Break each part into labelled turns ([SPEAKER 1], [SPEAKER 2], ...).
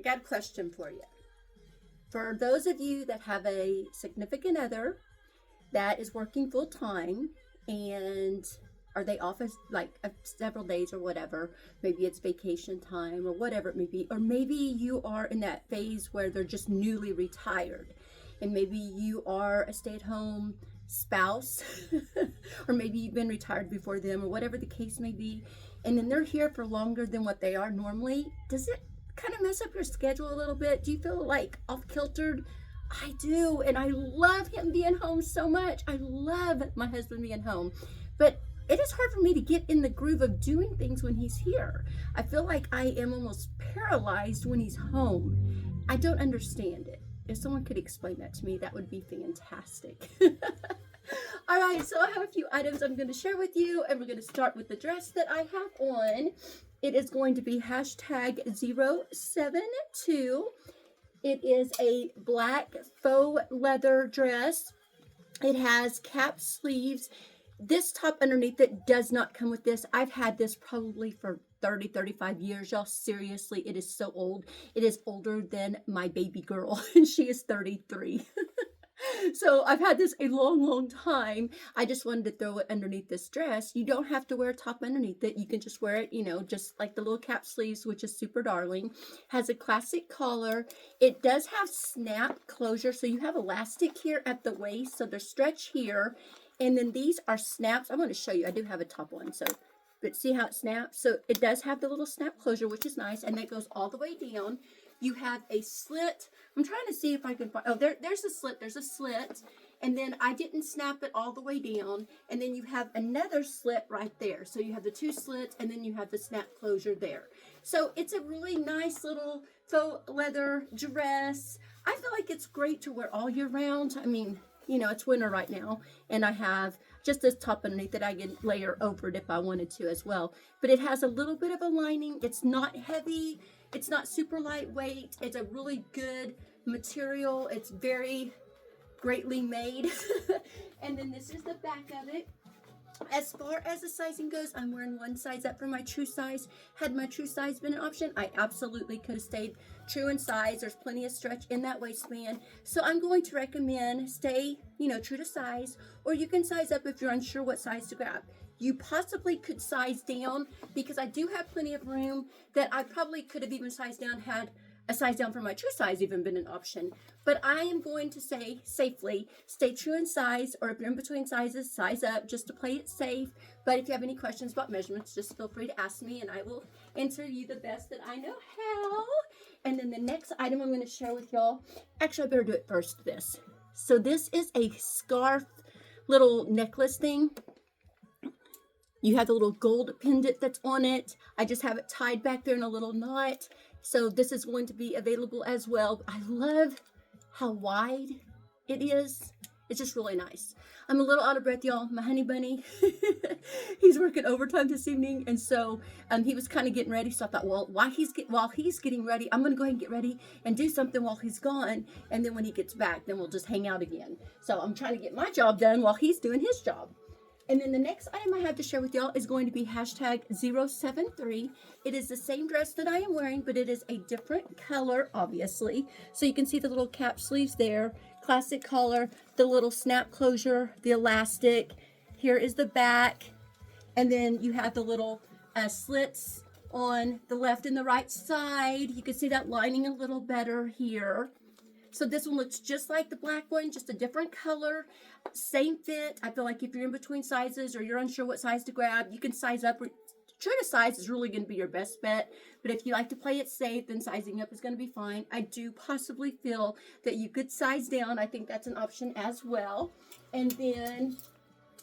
[SPEAKER 1] I got a question for you. For those of you that have a significant other that is working full time, and are they off as like several days or whatever, maybe it's vacation time or whatever it may be, or maybe you are in that phase where they're just newly retired, and maybe you are a stay-at-home spouse or maybe you've been retired before them or whatever the case may be, and then they're here for longer than what they are normally. Does it kind of mess up your schedule a little bit? Do you feel like off kiltered? I do, and I love him being home so much. I love my husband being home, but it is hard for me to get in the groove of doing things when he's here. I feel like I am almost paralyzed when he's home. I don't understand it. If someone could explain that to me, that would be fantastic. All right, so I have a few items I'm going to share with you, and we're going to start with the dress that I have on. It is going to be hashtag 072. It is a black faux leather dress. It has cap sleeves. This top underneath it does not come with this. I've had this probably for 35 years, y'all. Seriously, it is so old. It is older than my baby girl, and she is 33. So I've had this a long time. I just wanted to throw it underneath this dress. You don't have to wear a top underneath it. You can just wear it, just like the little cap sleeves, which is super darling. Has a classic collar. It does have snap closure, so you have elastic here at the waist, so there's stretch here. And then these are snaps. I'm going to show you. I do have a top on, but see how it snaps? So it does have the little snap closure, which is nice, and that goes all the way down. You have a slit. I'm trying to see if I can find, there's a slit. There's a slit. And then I didn't snap it all the way down. And then you have another slit right there. So you have the two slits, and then you have the snap closure there. So it's a really nice little faux leather dress. I feel like it's great to wear all year round. I mean, it's winter right now, and I have just this top underneath that I can layer over it if I wanted to as well. But it has a little bit of a lining. It's not heavy. It's not super lightweight. It's a really good material. It's very greatly made. And then this is the back of it. As far as the sizing goes, I'm wearing one size up for my true size. Had my true size been an option, I absolutely could have stayed true in size. There's plenty of stretch in that waistband. So I'm going to recommend stay, true to size, or you can size up if you're unsure what size to grab. You possibly could size down, because I do have plenty of room that I probably could have even sized down had a size down for my true size even been an option. But I am going to say safely, stay true in size, or if you're in between sizes, size up just to play it safe. But if you have any questions about measurements, just feel free to ask me, and I will answer you the best that I know how. And then the next item I'm going to share with y'all, actually I better do it first, this. So this is a scarf little necklace thing. You have the little gold pendant that's on it. I just have it tied back there in a little knot. So this is going to be available as well. I love how wide it is. It's just really nice. I'm a little out of breath, y'all. My honey bunny, he's working overtime this evening, and so he was kind of getting ready. So I thought, well, while he's getting ready, I'm going to go ahead and get ready and do something while he's gone, and then when he gets back, then we'll just hang out again. So I'm trying to get my job done while he's doing his job. And then the next item I have to share with y'all is going to be hashtag 073. It is the same dress that I am wearing, but it is a different color, obviously. So you can see the little cap sleeves there, classic collar, the little snap closure, the elastic. Here is the back. And then you have the little slits on the left and the right side. You can see that lining a little better here. So this one looks just like the black one, just a different color, same fit. I feel like if you're in between sizes or you're unsure what size to grab, you can size up. True to size is really going to be your best bet, but if you like to play it safe, then sizing up is going to be fine. I do possibly feel that you could size down. I think that's an option as well. And then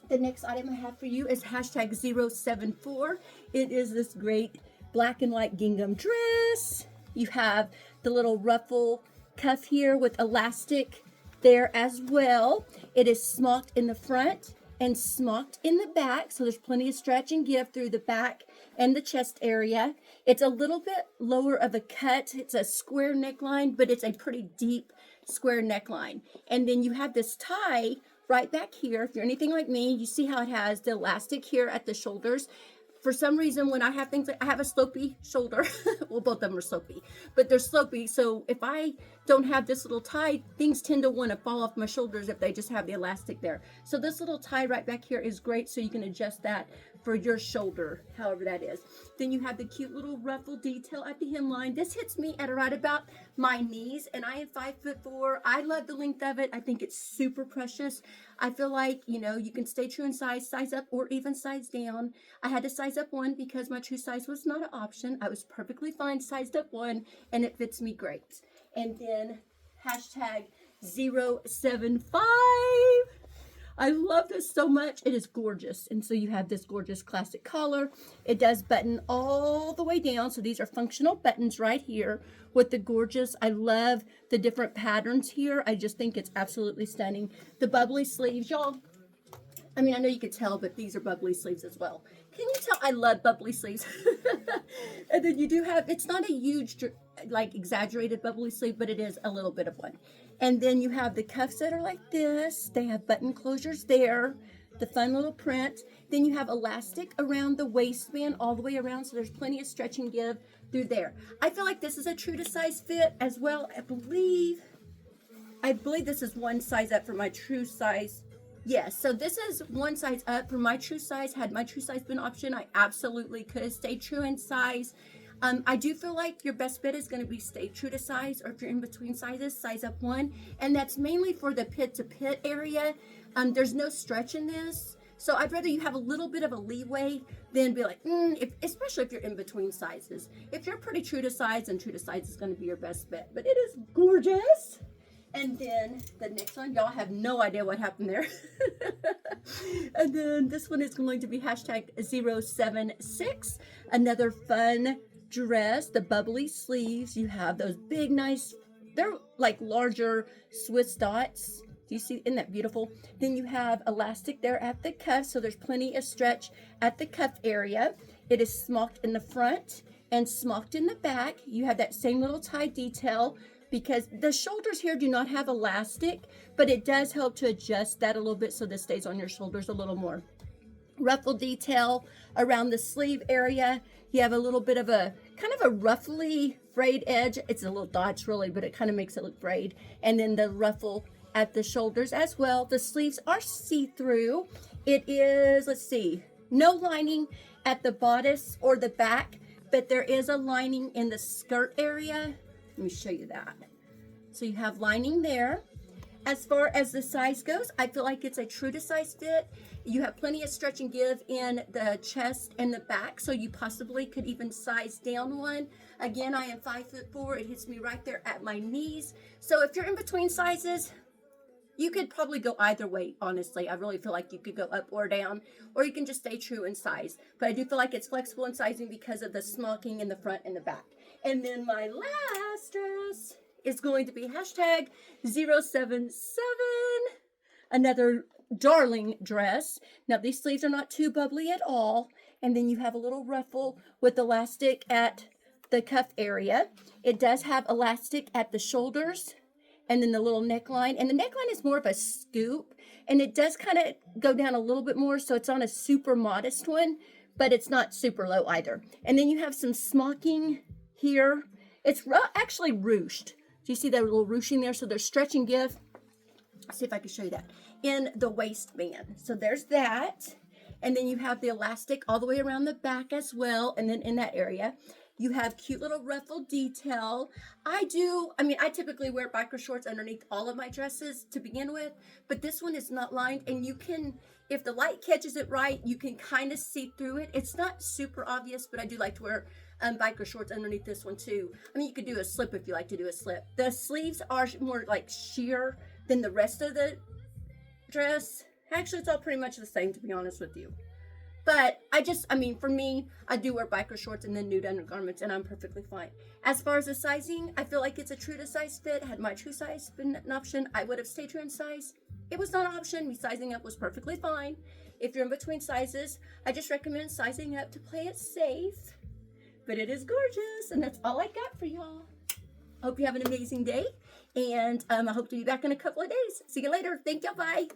[SPEAKER 1] the next item I have for you is hashtag 074. It is this great black and white gingham dress. You have the little ruffle cuff here with elastic there as well. It is smocked in the front and smocked in the back, so there's plenty of stretch and give through the back and the chest area. It's a little bit lower of a cut. It's a square neckline, but it's a pretty deep square neckline. And then you have this tie right back here. If you're anything like me, you see how it has the elastic here at the shoulders for some reason, when I have things, I have a slopey shoulder. Well, both of them are slopey, but they're slopey. So if I don't have this little tie, things tend to want to fall off my shoulders if they just have the elastic there. So this little tie right back here is great. So you can adjust that for your shoulder, however that is. Then you have the cute little ruffle detail at the hemline. This hits me at right about my knees, and I am 5'4". I love the length of it. I think it's super precious. I feel like, you know, you can stay true in size up, or even size down. I had to size up one because my true size was not an option. I was perfectly fine sized up one, and it fits me great. And then hashtag 075. I love this so much. It is gorgeous. And so you have this gorgeous classic collar. It does button all the way down. So these are functional buttons right here with the gorgeous, I love the different patterns here. I just think it's absolutely stunning. The bubbly sleeves, y'all. I mean, I know you could tell, but these are bubbly sleeves as well. Can you tell I love bubbly sleeves? And then you do have, it's not a huge, like exaggerated bubbly sleeve, but it is a little bit of one. And then you have the cuffs that are like this. They have button closures there, the fun little print. Then you have elastic around the waistband all the way around, so there's plenty of stretch and give through there. I feel like this is a true to size fit as well. I believe this is one size up for my true size. Yes, so this is one size up for my true size. Had my true size been an option, I absolutely could have stayed true in size. I do feel like your best bet is going to be stay true to size, or if you're in between sizes, size up one. And that's mainly for the pit to pit area. There's no stretch in this. So I'd rather you have a little bit of a leeway than be like, especially if you're in between sizes. If you're pretty true to size, then true to size is going to be your best bet. But it is gorgeous. And then the next one, y'all have no idea what happened there. And then this one is going to be hashtag 076. Another fun dress, the bubbly sleeves. You have those big, nice, they're like larger Swiss dots. Do you see? Isn't that beautiful? Then you have elastic there at the cuff, so there's plenty of stretch at the cuff area. It is smocked in the front and smocked in the back. You have that same little tie detail, because the shoulders here do not have elastic, but it does help to adjust that a little bit so this stays on your shoulders a little more. Ruffle detail around the sleeve area. You have a little bit of a kind of a ruffly frayed edge. It's a little dots really, but it kind of makes it look frayed. And then the ruffle at the shoulders as well. The sleeves are see-through. It is, let's see, no lining at the bodice or the back, but there is a lining in the skirt area. Let me show you that. So you have lining there. As far as the size goes, I feel like it's a true to size fit. You have plenty of stretch and give in the chest and the back, so you possibly could even size down one. Again, I am 5'4". It hits me right there at my knees. So if you're in between sizes, you could probably go either way, honestly. I really feel like you could go up or down, or you can just stay true in size. But I do feel like it's flexible in sizing because of the smocking in the front and the back. And then my last dress is going to be hashtag 077. Another darling dress. Now these sleeves are not too bubbly at all. And then you have a little ruffle with elastic at the cuff area. It does have elastic at the shoulders and then the little neckline. And the neckline is more of a scoop, and it does kind of go down a little bit more. So it's on a super modest one, but it's not super low either. And then you have some smocking here. It's actually ruched. Do you see that little ruching there? So there's stretch and give. Let's see if I can show you that in the waistband. So there's that. And then you have the elastic all the way around the back as well. And then in that area, you have cute little ruffle detail. I typically wear biker shorts underneath all of my dresses to begin with, but this one is not lined, and you can, if the light catches it right, you can kind of see through it. It's not super obvious, but I do like to wear biker shorts underneath this one too. I mean, you could do a slip if you like to do a slip. The sleeves are more like sheer than the rest of the dress. Actually, it's all pretty much the same, to be honest with you. But for me, I do wear biker shorts and then nude undergarments, and I'm perfectly fine. As far as the sizing, I feel like it's a true to size fit. Had my true size been an option, I would have stayed true in size. It was not an option. Me sizing up was perfectly fine. If you're in between sizes, I just recommend sizing up to play it safe. But it is gorgeous, and that's all I got for y'all. Hope you have an amazing day, and I hope to be back in a couple of days. See you later. Thank y'all. Bye.